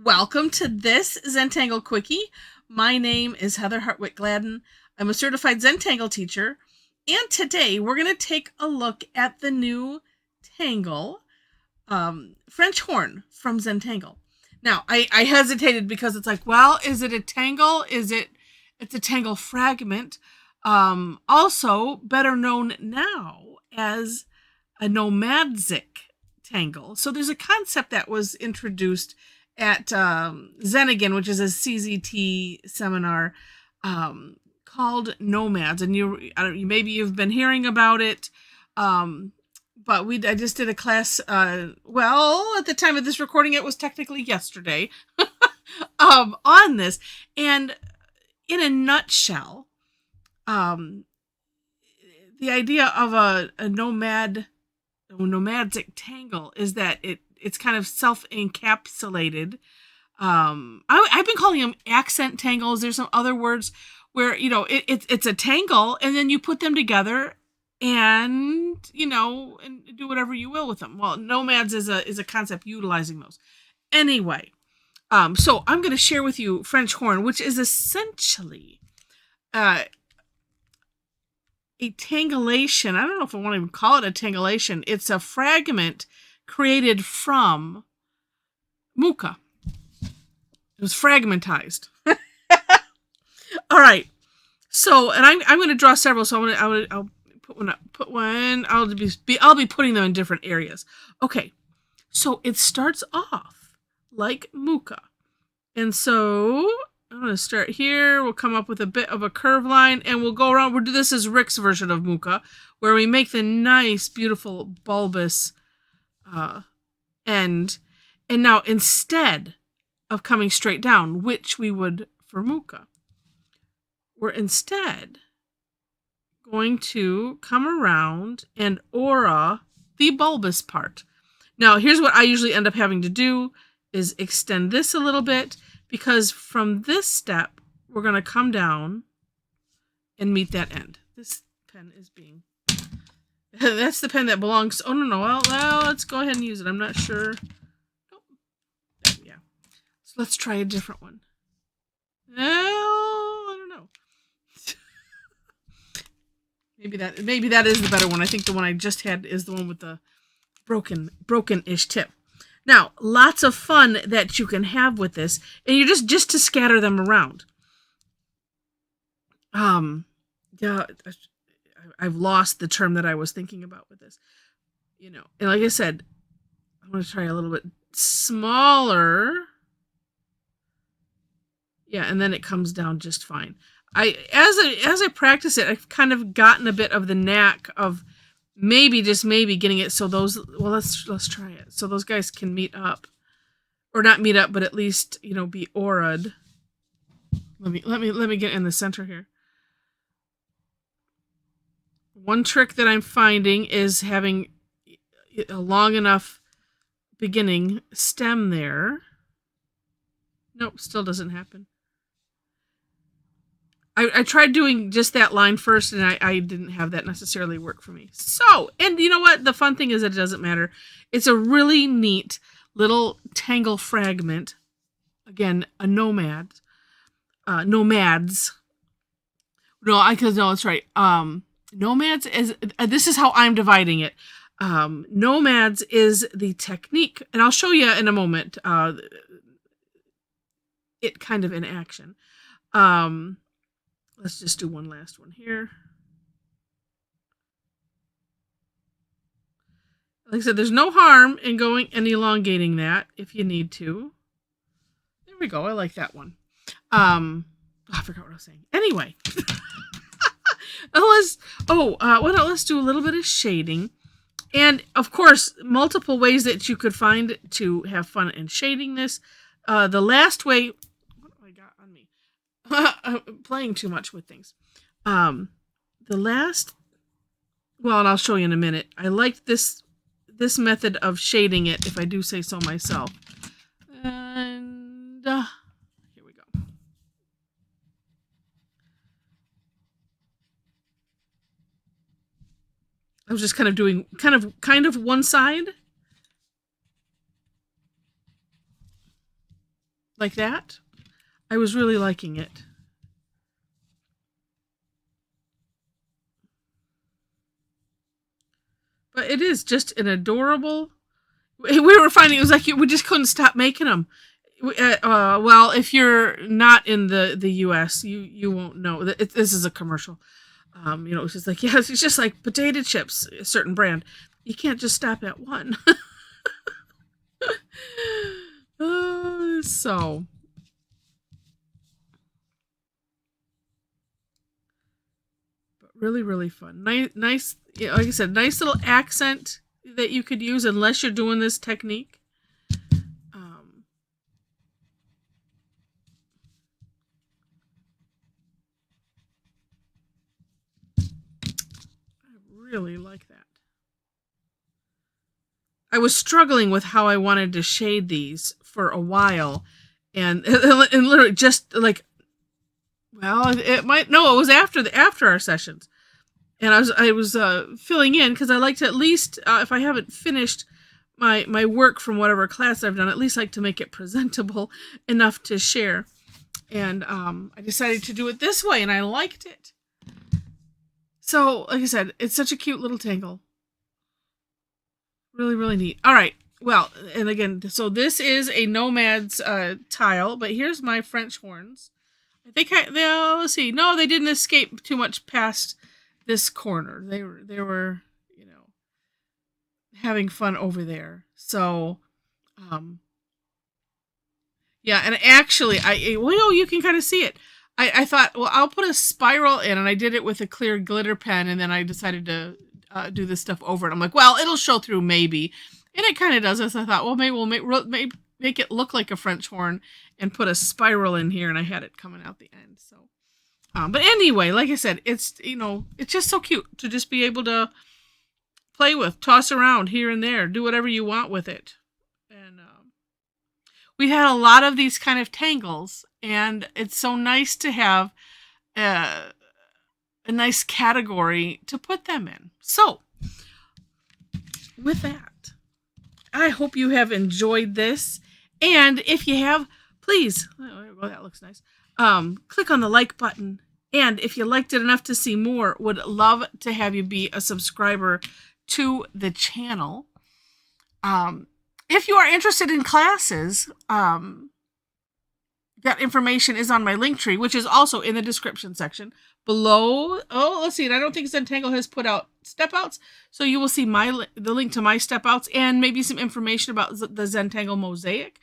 Welcome to this Zentangle Quickie. My name is Heather Hartwick Gladden. I'm a certified Zentangle teacher, and today we're going to take a look at the new tangle, French horn from Zentangle. Now, I hesitated because it's like, well, is it a tangle? It's a tangle fragment, also better known now as a nomadic tangle. So there's a concept that was introduced at Zen, which is a CZT seminar called Nomads, and maybe you've been hearing about it. But I just did a class. Well, at the time of this recording, it was technically yesterday on this, and in a nutshell, the idea of a nomadic tangle is that it's kind of self-encapsulated. I've been calling them accent tangles. There's some other words where, it's a tangle and then you put them together and, and do whatever you will with them. Well, nomads is a concept utilizing those. Anyway, so I'm going to share with you French horn, which is essentially a tangulation. I don't know if I want to even call it a tangulation. It's a fragment created from muka. It was fragmentized. All right. So, and I'm going to draw several. So I'll put one up. Put one. I'll be putting them in different areas. Okay. So it starts off like muka, and so I'm going to start here. We'll come up with a bit of a curve line, and we'll go around. We'll do this as Rick's version of muka, where we make the nice, beautiful, bulbous end. And now, instead of coming straight down, which we would for muka, we're instead going to come around and aura the bulbous part. Now, here's what I usually end up having to do is extend this a little bit, because from this step, we're going to come down and meet that end. This pen is being... That's the pen that belongs... Oh, no. Well, let's go ahead and use it. I'm not sure. Oh, yeah. So let's try a different one. Well, I don't know. Maybe that is the better one. I think the one I just had is the one with the broken-ish tip. Now, lots of fun that you can have with this, and you're just to scatter them around. Yeah, I've lost the term that I was thinking about with this. And like I said, I'm going to try a little bit smaller. Yeah, and then it comes down just fine. As I practice it, I've kind of gotten a bit of the knack of maybe getting it so those, well, let's try it. So those guys can meet up, or not meet up, but at least, be aura'd. Let me get in the center here. One trick that I'm finding is having a long enough beginning stem there. Nope, still doesn't happen. I tried doing just that line first, and I didn't have that necessarily work for me. So, and you know what? The fun thing is that it doesn't matter. It's a really neat little tangle fragment. Again, a nomad. Nomads. No, that's right. Nomads is... this is how I'm dividing it. Nomads is the technique, and I'll show you in a moment it kind of in action. Let's just do one last one here. Like I said, there's no harm in going and elongating that if you need to. There we go. I like that one. I forgot what I was saying. Anyway. Let's do a little bit of shading. And, of course, multiple ways that you could find to have fun in shading this. The last way... What have I got on me? I'm playing too much with things. And I'll show you in a minute. I like this method of shading it, if I do say so myself. And here we go. I was just kind of doing kind of one side. like that. I was really liking it. But it is just an adorable. We were finding it was like we just couldn't stop making them. Well, if you're not in the U.S., you won't know. This is a commercial. It's just like, yes, it's just like potato chips, a certain brand. You can't just stop at one. So, but really, really fun. Nice. Like I said, nice little accent that you could use unless you're doing this technique. I really like that. I was struggling with how I wanted to shade these for a while, and literally just like, well, it might no, it was after our sessions, and I was filling in because I like to at least if I haven't finished my work from whatever class I've done, at least like to make it presentable enough to share, and I decided to do it this way, and I liked it. So, like I said, it's such a cute little tangle. Really, really neat. All right. Well, and again, so this is a Nomad's tile, but here's my French horns. I think let's see. No, they didn't escape too much past this corner. They were, having fun over there. So, yeah, and actually, you can kind of see it. I thought, well, I'll put a spiral in, and I did it with a clear glitter pen, and then I decided to do this stuff over it. I'm like, well, it'll show through maybe, and it kind of does. So I thought, well, maybe we'll make it look like a French horn and put a spiral in here, and I had it coming out the end. So, but anyway, like I said, it's it's just so cute to just be able to play with, toss around here and there, do whatever you want with it, and we had a lot of these kind of tangles, and it's so nice to have a nice category to put them in. So, with that, I hope you have enjoyed this. And if you have, please, oh, that looks nice. Click on the like button. And if you liked it enough to see more, would love to have you be a subscriber to the channel. If you are interested in classes, that information is on my link tree, which is also in the description section below. Oh, let's see. And I don't think Zentangle has put out step outs. So you will see the link to my step outs and maybe some information about the Zentangle Mosaic,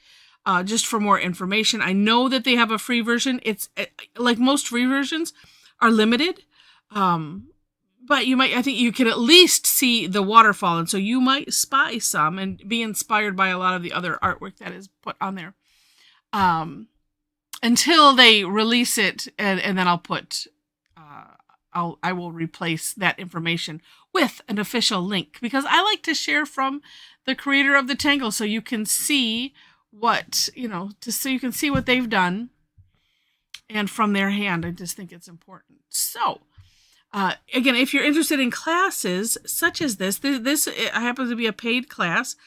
just for more information. I know that they have a free version. It's like most free versions are limited. But I think you can at least see the waterfall. And so you might spy some and be inspired by a lot of the other artwork that is put on there. Until they release it, and then I'll put, I will replace that information with an official link, because I like to share from the creator of the Tangle, so you can see what, so you can see what they've done, and from their hand. I just think it's important. So, again, if you're interested in classes such as this happens to be a paid class.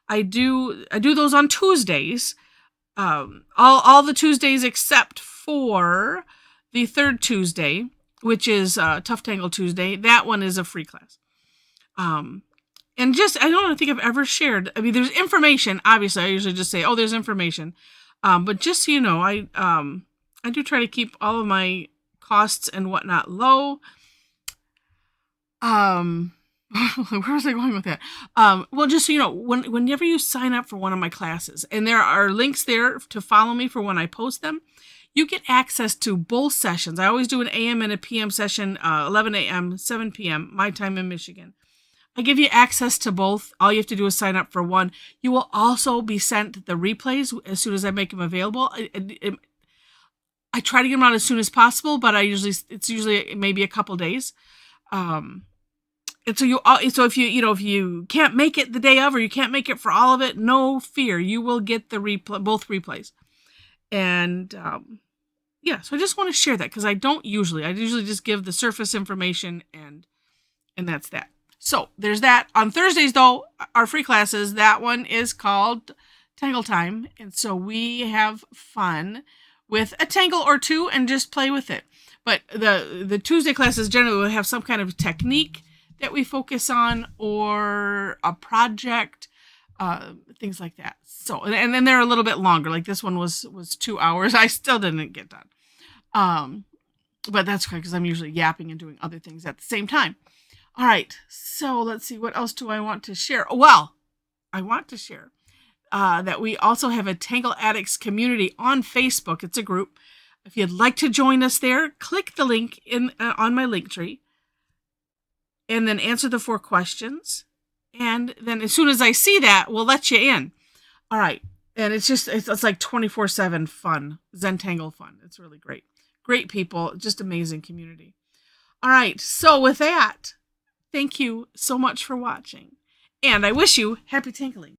I do those on Tuesdays. All the Tuesdays except for the third Tuesday, which is Tough Tangle Tuesday. That one is a free class. And I don't think I've ever shared. I mean, there's information. Obviously, I usually just say, "Oh, there's information." But just so you know, I do try to keep all of my costs and whatnot low. Where was I going with that? Well, just so you know, whenever you sign up for one of my classes, and there are links there to follow me for when I post them, you get access to both sessions. I always do an AM and a PM session, 11 a.m., 7 p.m., my time in Michigan. I give you access to both. All you have to do is sign up for one. You will also be sent the replays as soon as I make them available. I try to get them out as soon as possible, but it's usually maybe a couple days. And so if you can't make it the day of, or you can't make it for all of it, no fear, you will get both replays. And so I just want to share that, because I usually just give the surface information, and that's that. So there's that. On Thursdays, though, our free classes, that one is called tangle time, and so we have fun with a tangle or two and just play with it. But the Tuesday classes generally will have some kind of technique that we focus on, or a project, things like that. So, and then they're a little bit longer. Like this one was 2 hours. I still didn't get done. But that's okay because I'm usually yapping and doing other things at the same time. All right. So let's see. What else do I want to share? Well, I want to share that we also have a Tangle Addicts community on Facebook. It's a group. If you'd like to join us there, click the link on my link tree and then answer the 4 questions. And then as soon as I see that, we'll let you in. All right. And it's like 24/7 fun, Zentangle fun. It's really great. Great people, just amazing community. All right. So with that, thank you so much for watching. And I wish you happy tangling.